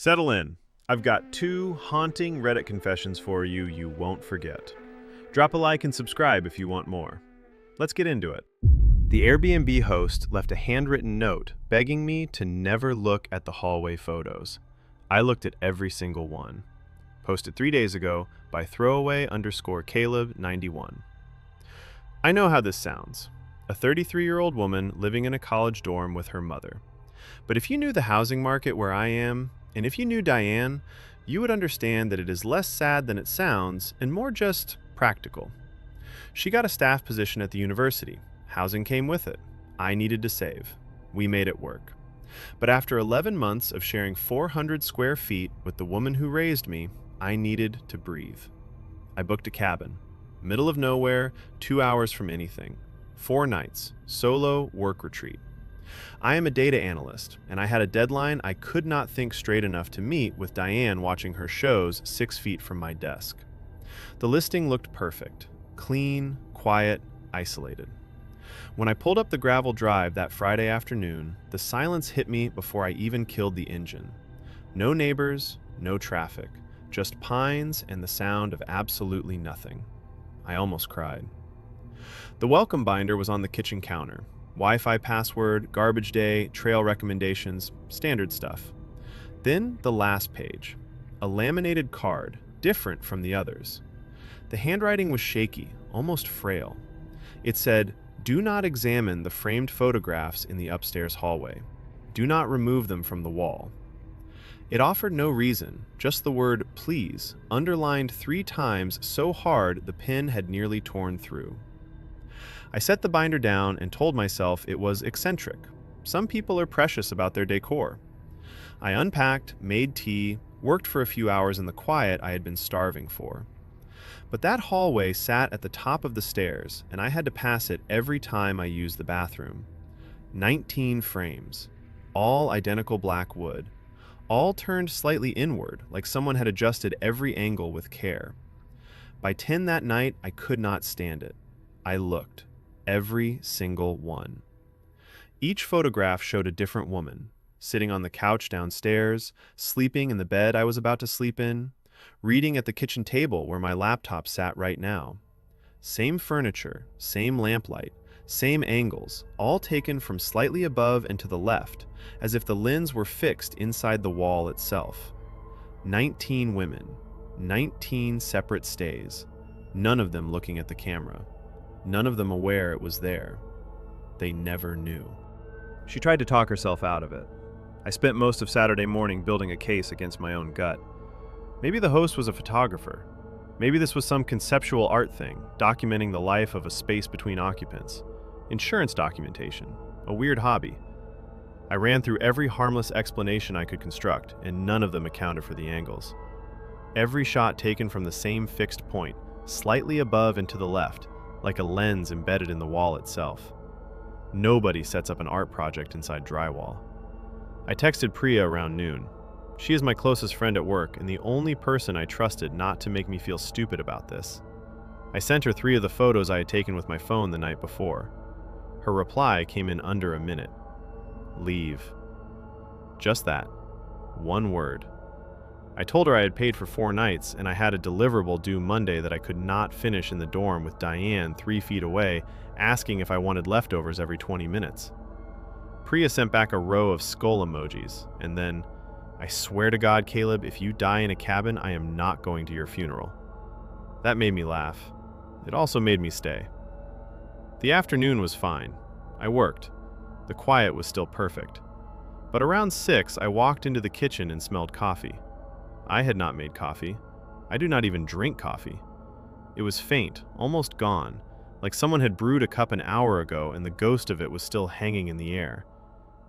Settle in. I've got two haunting Reddit confessions for you won't forget. Drop a like and subscribe if you want more. Let's get into it. The Airbnb host left a handwritten note begging me to never look at the hallway photos. I looked at every single one. Posted 3 days ago by throwaway_Caleb91. I know how this sounds. A 33-year-old woman living in a college dorm with her mother. But if you knew the housing market where I am, and if you knew Diane, you would understand that it is less sad than it sounds and more just practical. She got a staff position at the university. Housing came with it. I needed to save. We made it work. But after 11 months of sharing 400 square feet with the woman who raised me, I needed to breathe. I booked a cabin. Middle of nowhere, 2 hours from anything. 4 nights, solo work retreat. I am a data analyst, and I had a deadline I could not think straight enough to meet with Diane watching her shows 6 feet from my desk. The listing looked perfect. Clean, quiet, isolated. When I pulled up the gravel drive that Friday afternoon, the silence hit me before I even killed the engine. No neighbors, no traffic, just pines and the sound of absolutely nothing. I almost cried. The welcome binder was on the kitchen counter. Wi-Fi password, garbage day, trail recommendations, standard stuff. Then the last page, a laminated card, different from the others. The handwriting was shaky, almost frail. It said, "Do not examine the framed photographs in the upstairs hallway. Do not remove them from the wall." It offered no reason, just the word "please," underlined 3 times so hard the pen had nearly torn through. I set the binder down and told myself it was eccentric. Some people are precious about their decor. I unpacked, made tea, worked for a few hours in the quiet I had been starving for. But that hallway sat at the top of the stairs, and I had to pass it every time I used the bathroom. 19 frames, all identical black wood, all turned slightly inward, like someone had adjusted every angle with care. By 10 that night, I could not stand it. I looked. Every single one. Each photograph showed a different woman, sitting on the couch downstairs, sleeping in the bed I was about to sleep in, reading at the kitchen table where my laptop sat right now. Same furniture, same lamplight, same angles, all taken from slightly above and to the left, as if the lens were fixed inside the wall itself. 19 women, 19 separate stays, none of them looking at the camera. None of them aware it was there. They never knew. She tried to talk herself out of it. I spent most of Saturday morning building a case against my own gut. Maybe the host was a photographer. Maybe this was some conceptual art thing, documenting the life of a space between occupants. Insurance documentation, a weird hobby. I ran through every harmless explanation I could construct, and none of them accounted for the angles. Every shot taken from the same fixed point, slightly above and to the left, like a lens embedded in the wall itself. Nobody sets up an art project inside drywall. I texted Priya around noon. She is my closest friend at work and the only person I trusted not to make me feel stupid about this. I sent her 3 of the photos I had taken with my phone the night before. Her reply came in under a minute. Leave. Just that. 1 word. I told her I had paid for 4 nights and I had a deliverable due Monday that I could not finish in the dorm with Diane 3 feet away asking if I wanted leftovers every 20 minutes. Priya sent back a row of skull emojis, and then, "I swear to God, Caleb, if you die in a cabin, I am not going to your funeral." That made me laugh. It also made me stay. The afternoon was fine. I worked. The quiet was still perfect. But around 6, I walked into the kitchen and smelled coffee. I had not made coffee. I do not even drink coffee. It was faint, almost gone, like someone had brewed a cup an hour ago and the ghost of it was still hanging in the air.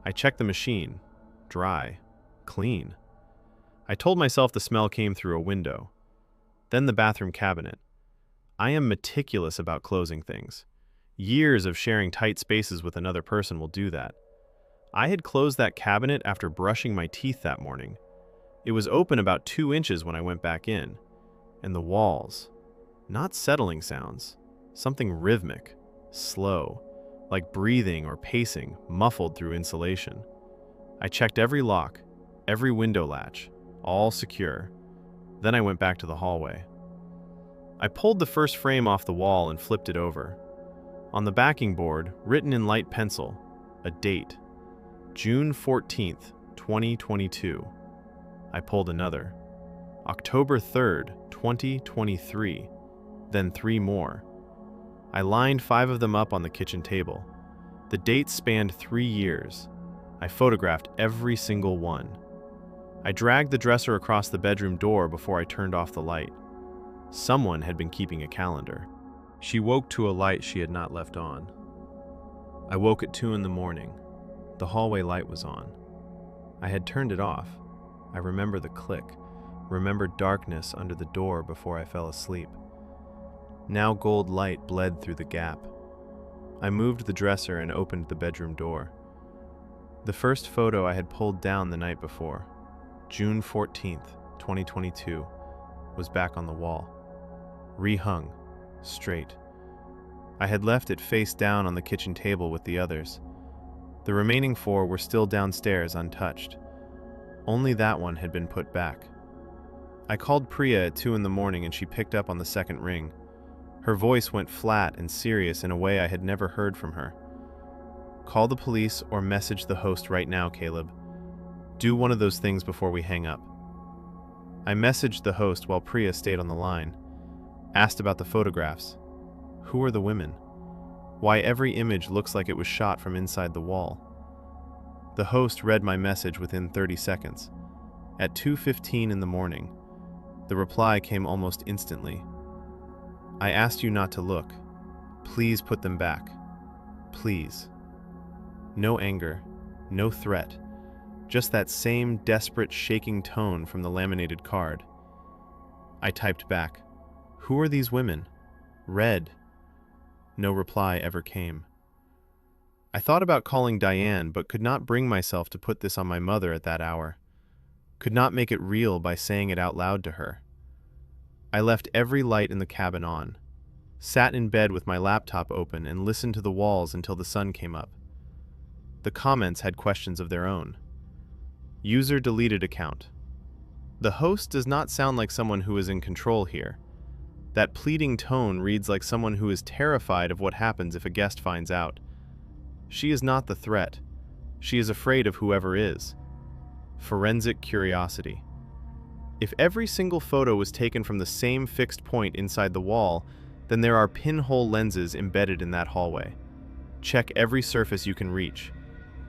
I checked the machine. Dry. Clean. I told myself the smell came through a window. Then the bathroom cabinet. I am meticulous about closing things. Years of sharing tight spaces with another person will do that. I had closed that cabinet after brushing my teeth that morning. It was open about 2 inches when I went back in. And the walls. Not settling sounds. Something rhythmic, slow, like breathing or pacing, muffled through insulation. I checked every lock, every window latch, all secure. Then I went back to the hallway. I pulled the first frame off the wall and flipped it over. On the backing board, written in light pencil, a date, June 14th, 2022. I pulled another, October 3rd, 2023, then 3 more. I lined 5 of them up on the kitchen table. The dates spanned 3 years. I photographed every single one. I dragged the dresser across the bedroom door before I turned off the light. Someone had been keeping a calendar. She woke to a light she had not left on. I woke at 2 in the morning. The hallway light was on. I had turned it off. I remember the click, remembered darkness under the door before I fell asleep. Now gold light bled through the gap. I moved the dresser and opened the bedroom door. The first photo I had pulled down the night before, June 14th, 2022, was back on the wall. Rehung, straight. I had left it face down on the kitchen table with the others. The remaining 4 were still downstairs untouched. Only that one had been put back. I called Priya at 2 in the morning and she picked up on the second ring. Her voice went flat and serious in a way I had never heard from her. Call the police or message the host right now, Caleb. Do one of those things before we hang up. I messaged the host while Priya stayed on the line. Asked about the photographs. Who are the women? Why every image looks like it was shot from inside the wall? The host read my message within 30 seconds. At 2:15 in the morning, the reply came almost instantly. I asked you not to look. Please put them back. Please. No anger, no threat, just that same desperate, shaking tone from the laminated card. I typed back, "Who are these women? Red." No reply ever came. I thought about calling Diane, but could not bring myself to put this on my mother at that hour. Could not make it real by saying it out loud to her. I left every light in the cabin on, sat in bed with my laptop open and listened to the walls until the sun came up. The comments had questions of their own. User deleted account. The host does not sound like someone who is in control here. That pleading tone reads like someone who is terrified of what happens if a guest finds out. She is not the threat. She is afraid of whoever is. Forensic curiosity. If every single photo was taken from the same fixed point inside the wall, then there are pinhole lenses embedded in that hallway. Check every surface you can reach.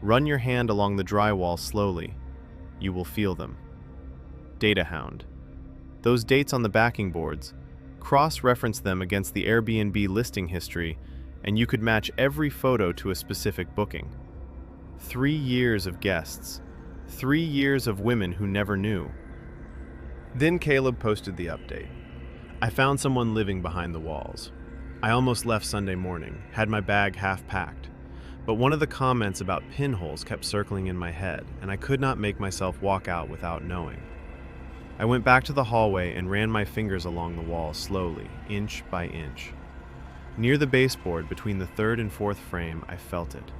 Run your hand along the drywall slowly. You will feel them. Data hound. Those dates on the backing boards, cross-reference them against the Airbnb listing history, and you could match every photo to a specific booking. 3 years of guests. 3 years of women who never knew. Then Caleb posted the update. I found someone living behind the walls. I almost left Sunday morning, had my bag half packed, but one of the comments about pinholes kept circling in my head, and I could not make myself walk out without knowing. I went back to the hallway and ran my fingers along the wall slowly, inch by inch. Near the baseboard between the 3rd and 4th frame, I felt it.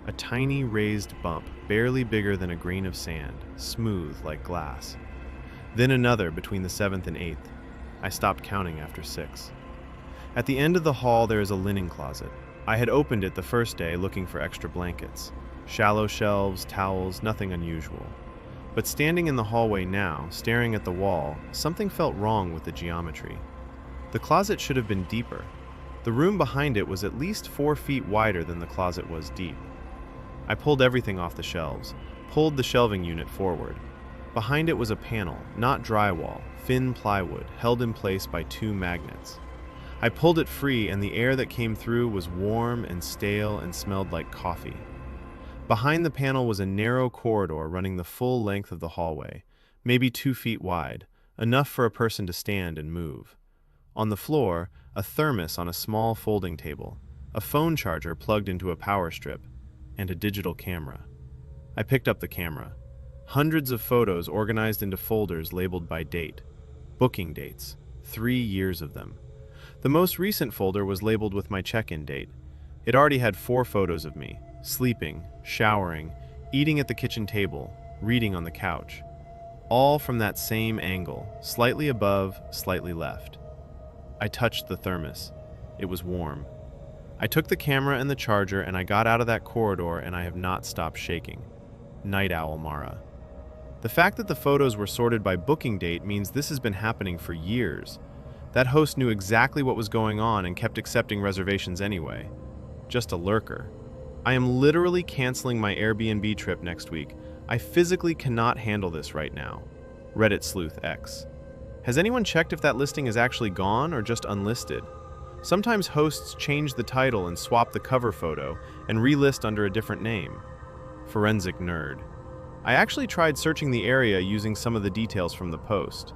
A tiny raised bump, barely bigger than a grain of sand, smooth like glass. Then another between the 7th and 8th. I stopped counting after 6. At the end of the hall there is a linen closet. I had opened it the first day looking for extra blankets. Shallow shelves, towels, nothing unusual. But standing in the hallway now, staring at the wall, something felt wrong with the geometry. The closet should have been deeper. The room behind it was at least 4 feet wider than the closet was deep. I pulled everything off the shelves, pulled the shelving unit forward. Behind it was a panel, not drywall, thin plywood, held in place by 2 magnets. I pulled it free and the air that came through was warm and stale and smelled like coffee. Behind the panel was a narrow corridor running the full length of the hallway, maybe 2 feet wide, enough for a person to stand and move. On the floor, a thermos on a small folding table, a phone charger plugged into a power strip, and a digital camera. I picked up the camera. Hundreds of photos organized into folders labeled by date. Booking dates. 3 years of them. The most recent folder was labeled with my check-in date. It already had 4 photos of me, sleeping, showering, eating at the kitchen table, reading on the couch. all from that same angle, slightly above, slightly left. I touched the thermos. It was warm. I took the camera and the charger and I got out of that corridor and I have not stopped shaking. Night Owl Mara. The fact that the photos were sorted by booking date means this has been happening for years. That host knew exactly what was going on and kept accepting reservations anyway. Just a lurker. I am literally canceling my Airbnb trip next week. I physically cannot handle this right now. Reddit Sleuth X. Has anyone checked if that listing is actually gone or just unlisted? Sometimes hosts change the title and swap the cover photo and relist under a different name. Forensic Nerd. I actually tried searching the area using some of the details from the post.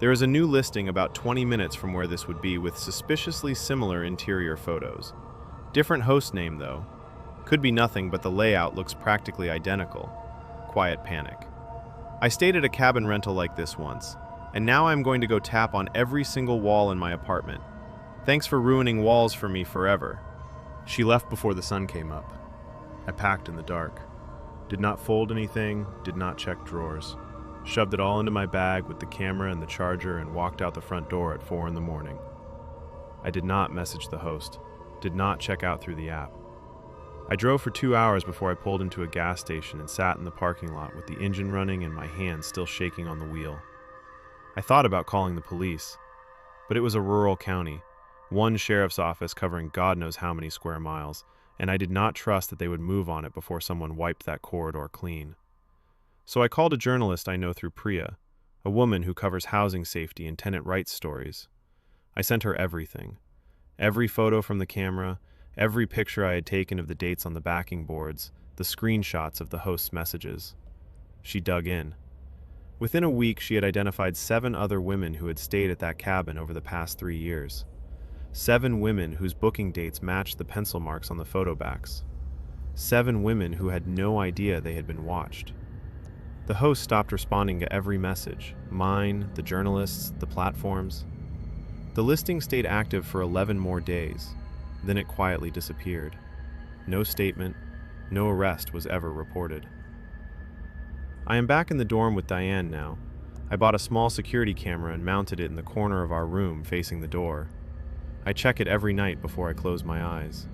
There is a new listing about 20 minutes from where this would be with suspiciously similar interior photos. Different host name though. Could be nothing, but the layout looks practically identical. Quiet panic. I stayed at a cabin rental like this once, and now I'm going to go tap on every single wall in my apartment. Thanks for ruining walls for me forever. She left before the sun came up. I packed in the dark. Did not fold anything, did not check drawers. Shoved it all into my bag with the camera and the charger and walked out the front door at 4 in the morning. I did not message the host, did not check out through the app. I drove for 2 hours before I pulled into a gas station and sat in the parking lot with the engine running and my hands still shaking on the wheel. I thought about calling the police, but it was a rural county, one sheriff's office covering God knows how many square miles, and I did not trust that they would move on it before someone wiped that corridor clean. So I called a journalist I know through Priya, a woman who covers housing safety and tenant rights stories. I sent her everything. Every photo from the camera, every picture I had taken of the dates on the backing boards, the screenshots of the host's messages. She dug in. Within a week, she had identified 7 other women who had stayed at that cabin over the past 3 years. 7 women whose booking dates matched the pencil marks on the photo backs. 7 women who had no idea they had been watched. The host stopped responding to every message, mine, the journalists, the platforms. The listing stayed active for 11 more days. Then it quietly disappeared. No statement, no arrest was ever reported. I am back in the dorm with Diane now. I bought a small security camera and mounted it in the corner of our room facing the door. I check it every night before I close my eyes.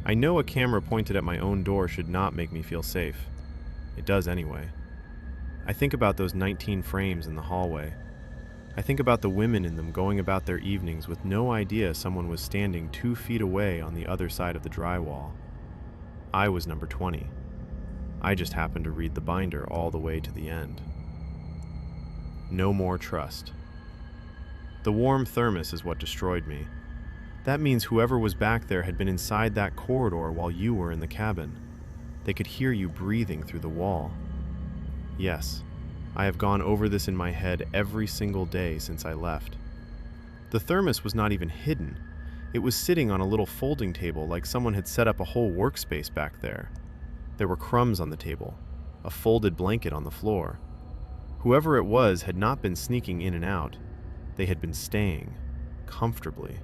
I know a camera pointed at my own door should not make me feel safe. It does anyway. I think about those 19 frames in the hallway. I think about the women in them going about their evenings with no idea someone was standing 2 feet away on the other side of the drywall. I was number 20. I just happened to read the binder all the way to the end. No more trust. The warm thermos is what destroyed me. That means whoever was back there had been inside that corridor while you were in the cabin. They could hear you breathing through the wall. Yes, I have gone over this in my head every single day since I left. The thermos was not even hidden. It was sitting on a little folding table like someone had set up a whole workspace back there. There were crumbs on the table, a folded blanket on the floor. Whoever it was had not been sneaking in and out. They had been staying, comfortably.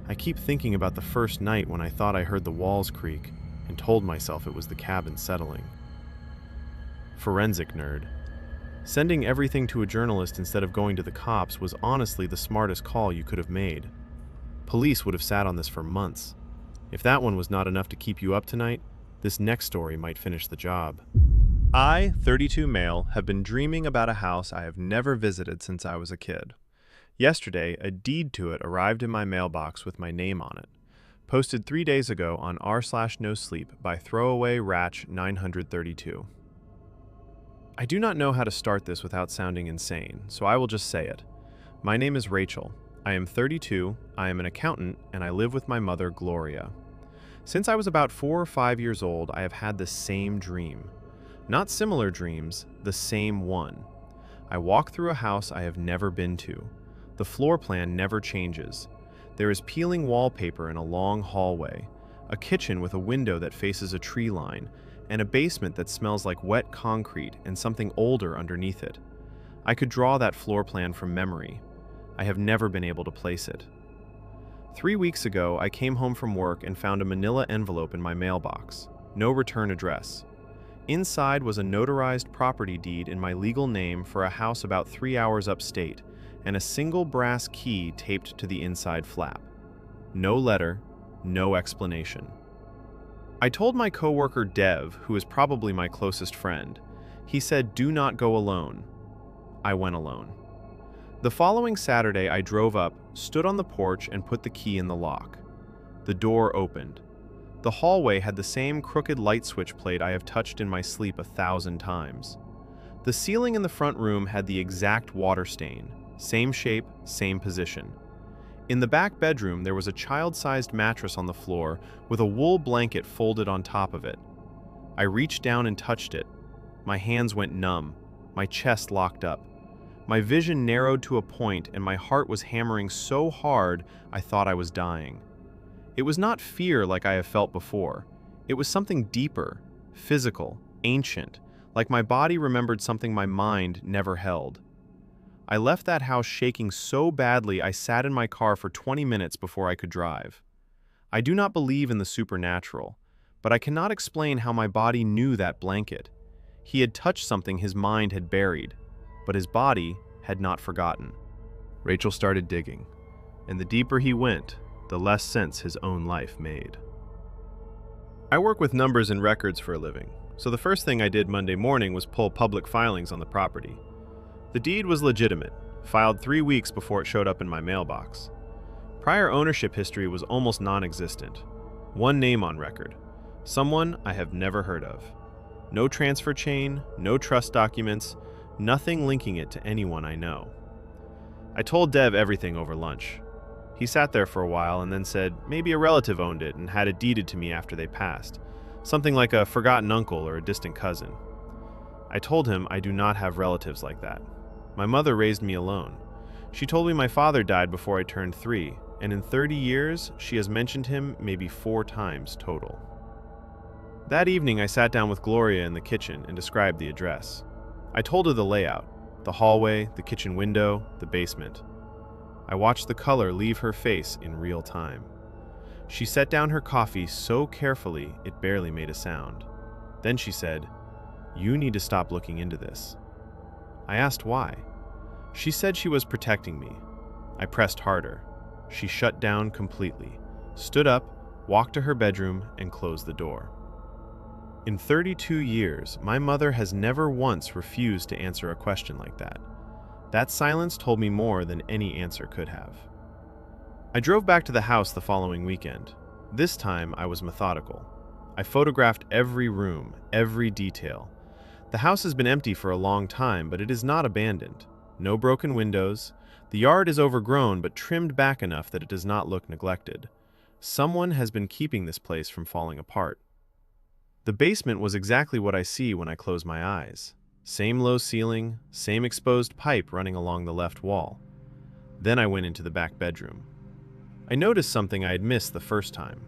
I keep thinking about the first night when I thought I heard the walls creak and told myself it was the cabin settling. Forensic Nerd. Sending everything to a journalist instead of going to the cops was honestly the smartest call you could have made. Police would have sat on this for months. If that one was not enough to keep you up tonight, this next story might finish the job. I, 32 male, have been dreaming about a house I have never visited since I was a kid. Yesterday, a deed to it arrived in my mailbox with my name on it. Posted 3 days ago on r/nosleep by Throwaway Ratch 932. I do not know how to start this without sounding insane, so I will just say it. My name is Rachel. I am 32, I am an accountant, and I live with my mother, Gloria. Since I was about 4 or 5 years old, I have had the same dream. Not similar dreams, the same one. I walk through a house I have never been to. The floor plan never changes. There is peeling wallpaper in a long hallway, a kitchen with a window that faces a tree line, and a basement that smells like wet concrete and something older underneath it. I could draw that floor plan from memory. I have never been able to place it. 3 weeks ago, I came home from work and found a manila envelope in my mailbox. No return address. Inside was a notarized property deed in my legal name for a house about 3 hours upstate, and a single brass key taped to the inside flap. No letter, no explanation. I told my coworker Dev, who is probably my closest friend. He said, "Do not go alone." I went alone. The following Saturday, I drove up, stood on the porch, and put the key in the lock. The door opened. The hallway had the same crooked light switch plate I have touched in my sleep 1,000 times. The ceiling in the front room had the exact water stain, same shape, same position. In the back bedroom, there was a child-sized mattress on the floor with a wool blanket folded on top of it. I reached down and touched it. My hands went numb, my chest locked up. My vision narrowed to a point, and my heart was hammering so hard I thought I was dying. It was not fear like I have felt before. It was something deeper, physical, ancient, like my body remembered something my mind never held. I left that house shaking so badly I sat in my car for 20 minutes before I could drive. I do not believe in the supernatural, but I cannot explain how my body knew that blanket. He had touched something his mind had buried, but his body had not forgotten. Rachel started digging, and the deeper he went, the less sense his own life made. I work with numbers and records for a living, so the first thing I did Monday morning was pull public filings on the property. The deed was legitimate, filed 3 weeks before it showed up in my mailbox. Prior ownership history was almost non-existent. One name on record, someone I have never heard of. No transfer chain, no trust documents, nothing linking it to anyone I know. I told Dev everything over lunch. He sat there for a while and then said maybe a relative owned it and had it deeded to me after they passed, something like a forgotten uncle or a distant cousin. I told him I do not have relatives like that. My mother raised me alone. She told me my father died before I turned 3, and in 30 years, she has mentioned him maybe 4 times total. That evening, I sat down with Gloria in the kitchen and described the address. I told her the layout, the hallway, the kitchen window, the basement. I watched the color leave her face in real time. She set down her coffee so carefully it barely made a sound. Then she said, "You need to stop looking into this." I asked why. She said she was protecting me. I pressed harder. She shut down completely, stood up, walked to her bedroom, and closed the door. In 32 years, my mother has never once refused to answer a question like that. That silence told me more than any answer could have. I drove back to the house the following weekend. This time, I was methodical. I photographed every room, every detail. The house has been empty for a long time, but it is not abandoned. No broken windows. The yard is overgrown, but trimmed back enough that it does not look neglected. Someone has been keeping this place from falling apart. The basement was exactly what I see when I close my eyes. Same low ceiling, same exposed pipe running along the left wall. Then I went into the back bedroom. I noticed something I had missed the first time.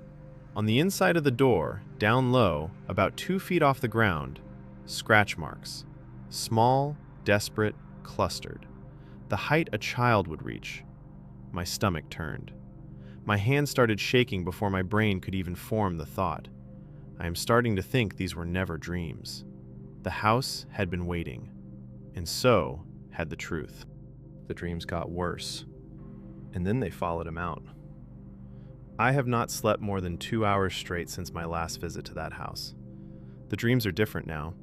On the inside of the door, down low, about 2 feet off the ground, scratch marks. Small, desperate, clustered. The height a child would reach. My stomach turned. My hand started shaking before my brain could even form the thought. I am starting to think these were never dreams. The house had been waiting, and so had the truth. The dreams got worse, and then they followed him out. I have not slept more than 2 hours straight since my last visit to that house. The dreams are different now.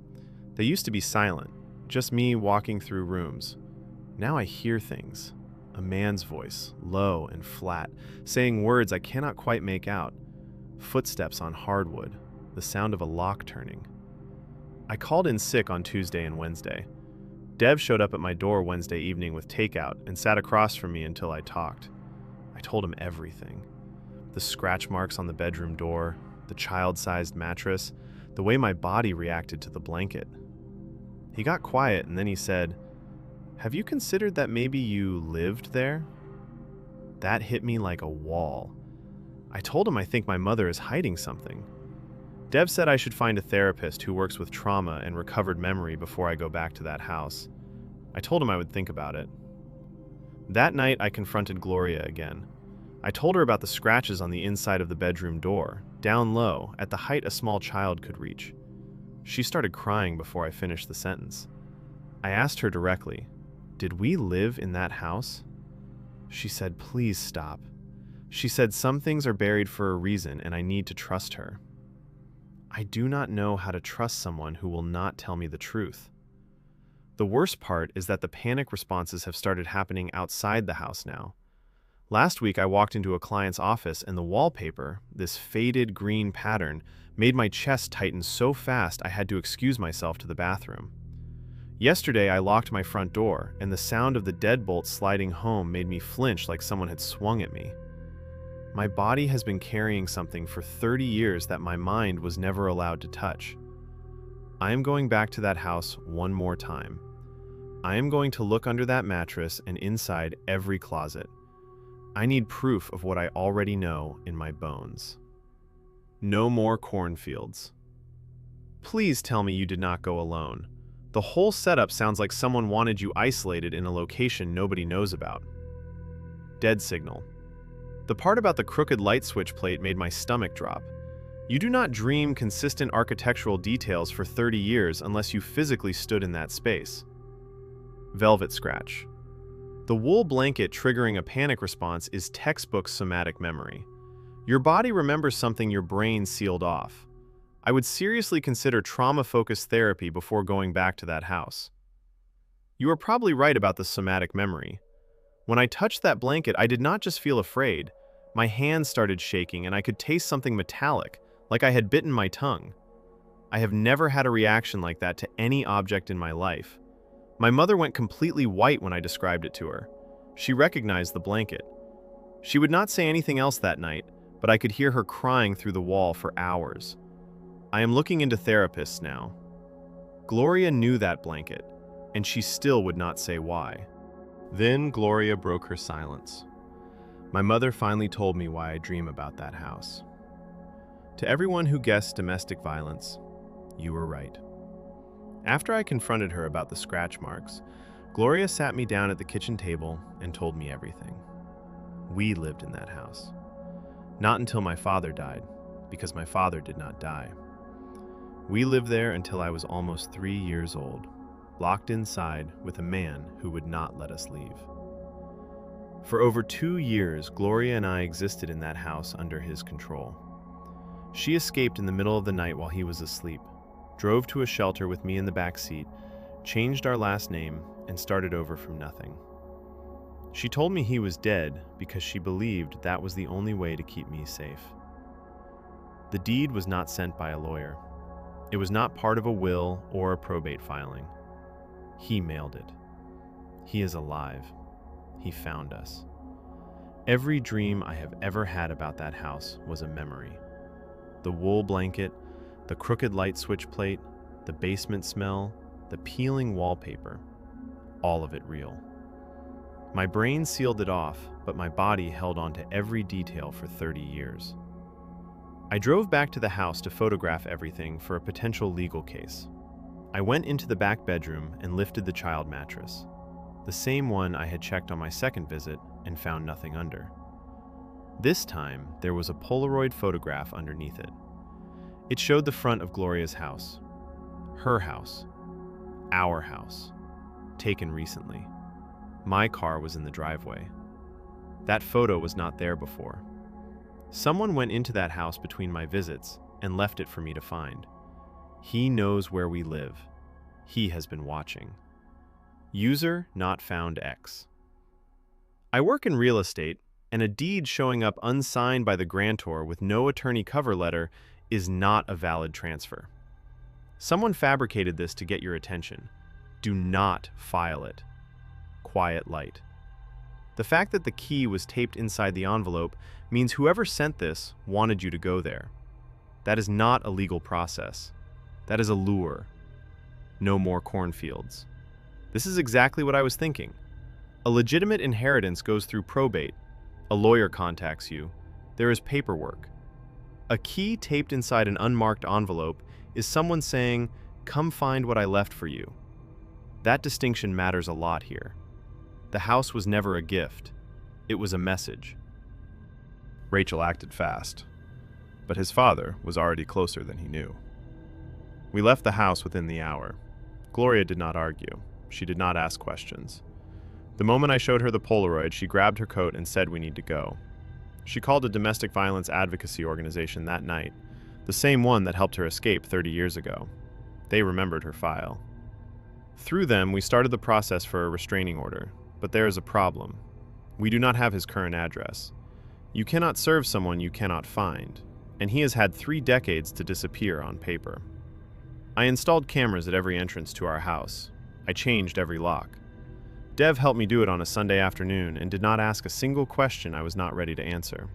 They used to be silent, just me walking through rooms. Now I hear things. A man's voice, low and flat, saying words I cannot quite make out. Footsteps on hardwood, the sound of a lock turning. I called in sick on Tuesday and Wednesday. Dev showed up at my door Wednesday evening with takeout and sat across from me until I talked. I told him everything. The scratch marks on the bedroom door, the child-sized mattress, the way my body reacted to the blanket. He got quiet and then he said, "Have you considered that maybe you lived there?" That hit me like a wall. I told him I think my mother is hiding something. Dev said I should find a therapist who works with trauma and recovered memory before I go back to that house. I told him I would think about it. That night, I confronted Gloria again. I told her about the scratches on the inside of the bedroom door, down low, at the height a small child could reach. She started crying before I finished the sentence. I asked her directly, "Did we live in that house?" She said, "Please stop." She said some things are buried for a reason and I need to trust her. I do not know how to trust someone who will not tell me the truth. The worst part is that the panic responses have started happening outside the house now. Last week I walked into a client's office and the wallpaper, this faded green pattern, made my chest tighten so fast I had to excuse myself to the bathroom. Yesterday I locked my front door and the sound of the deadbolt sliding home made me flinch like someone had swung at me. My body has been carrying something for 30 years that my mind was never allowed to touch. I am going back to that house one more time. I am going to look under that mattress and inside every closet. I need proof of what I already know in my bones. No more cornfields. Please tell me you did not go alone. The whole setup sounds like someone wanted you isolated in a location nobody knows about. Dead signal. The part about the crooked light switch plate made my stomach drop. You do not dream consistent architectural details for 30 years unless you physically stood in that space. Velvet scratch. The wool blanket triggering a panic response is textbook somatic memory. Your body remembers something your brain sealed off. I would seriously consider trauma-focused therapy before going back to that house. You are probably right about the somatic memory. When I touched that blanket, I did not just feel afraid. My hands started shaking and I could taste something metallic, like I had bitten my tongue. I have never had a reaction like that to any object in my life. My mother went completely white when I described it to her. She recognized the blanket. She would not say anything else that night, but I could hear her crying through the wall for hours. I am looking into therapists now. Gloria knew that blanket, and she still would not say why. Then Gloria broke her silence. My mother finally told me why I dream about that house. To everyone who guessed domestic violence, you were right. After I confronted her about the scratch marks, Gloria sat me down at the kitchen table and told me everything. We lived in that house. Not until my father died, because my father did not die. We lived there until I was almost 3 years old, locked inside with a man who would not let us leave. For over 2 years, Gloria and I existed in that house under his control. She escaped in the middle of the night while he was asleep, drove to a shelter with me in the back seat, changed our last name, and started over from nothing. She told me he was dead because she believed that was the only way to keep me safe. The deed was not sent by a lawyer. It was not part of a will or a probate filing. He mailed it. He is alive. He found us. Every dream I have ever had about that house was a memory. The wool blanket, the crooked light switch plate, the basement smell, the peeling wallpaper, all of it real. My brain sealed it off, but my body held on to every detail for 30 years. I drove back to the house to photograph everything for a potential legal case. I went into the back bedroom and lifted the child mattress, the same one I had checked on my second visit and found nothing under. This time, there was a Polaroid photograph underneath it. It showed the front of Gloria's house. Her house. Our house. Taken recently. My car was in the driveway. That photo was not there before. Someone went into that house between my visits and left it for me to find. He knows where we live. He has been watching. User not found X. I work in real estate, and a deed showing up unsigned by the grantor with no attorney cover letter is not a valid transfer. Someone fabricated this to get your attention. Do not file it. Quiet light. The fact that the key was taped inside the envelope means whoever sent this wanted you to go there. That is not a legal process. That is a lure. No more cornfields. This is exactly what I was thinking. A legitimate inheritance goes through probate. A lawyer contacts you. There is paperwork. A key taped inside an unmarked envelope is someone saying, "Come find what I left for you." That distinction matters a lot here. The house was never a gift. It was a message. Rachel acted fast, but his father was already closer than he knew. We left the house within the hour. Gloria did not argue. She did not ask questions. The moment I showed her the Polaroid, she grabbed her coat and said we need to go. She called a domestic violence advocacy organization that night, the same one that helped her escape 30 years ago. They remembered her file. Through them, we started the process for a restraining order, but there is a problem. We do not have his current address. You cannot serve someone you cannot find, and he has had 3 decades to disappear on paper. I installed cameras at every entrance to our house. I changed every lock. Dev helped me do it on a Sunday afternoon and did not ask a single question I was not ready to answer.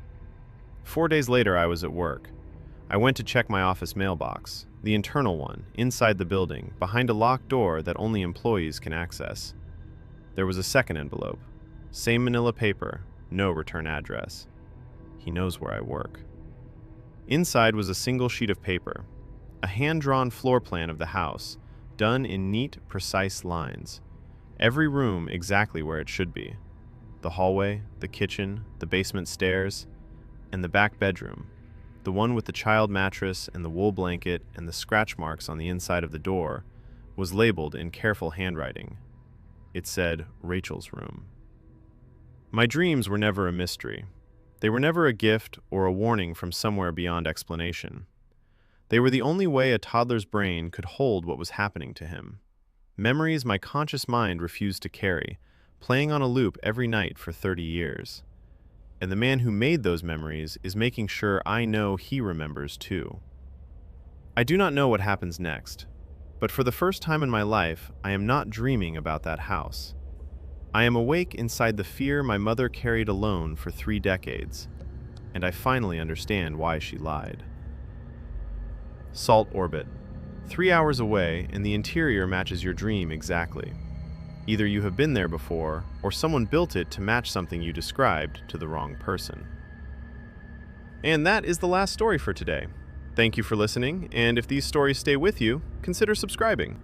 4 days later, I was at work. I went to check my office mailbox, the internal one, inside the building, behind a locked door that only employees can access. There was a second envelope. Same manila paper, no return address. He knows where I work. Inside was a single sheet of paper, a hand-drawn floor plan of the house, done in neat, precise lines. Every room exactly where it should be. The hallway, the kitchen, the basement stairs, and the back bedroom. The one with the child mattress and the wool blanket and the scratch marks on the inside of the door was labeled in careful handwriting. It said, Rachel's room. My dreams were never a mystery. They were never a gift or a warning from somewhere beyond explanation. They were the only way a toddler's brain could hold what was happening to him. Memories my conscious mind refused to carry, playing on a loop every night for 30 years. And the man who made those memories is making sure I know he remembers too. I do not know what happens next, but for the first time in my life, I am not dreaming about that house. I am awake inside the fear my mother carried alone for 3 decades, and I finally understand why she lied. Salt Orbit. 3 hours away, and the interior matches your dream exactly. Either you have been there before, or someone built it to match something you described to the wrong person. And that is the last story for today. Thank you for listening, and if these stories stay with you, consider subscribing.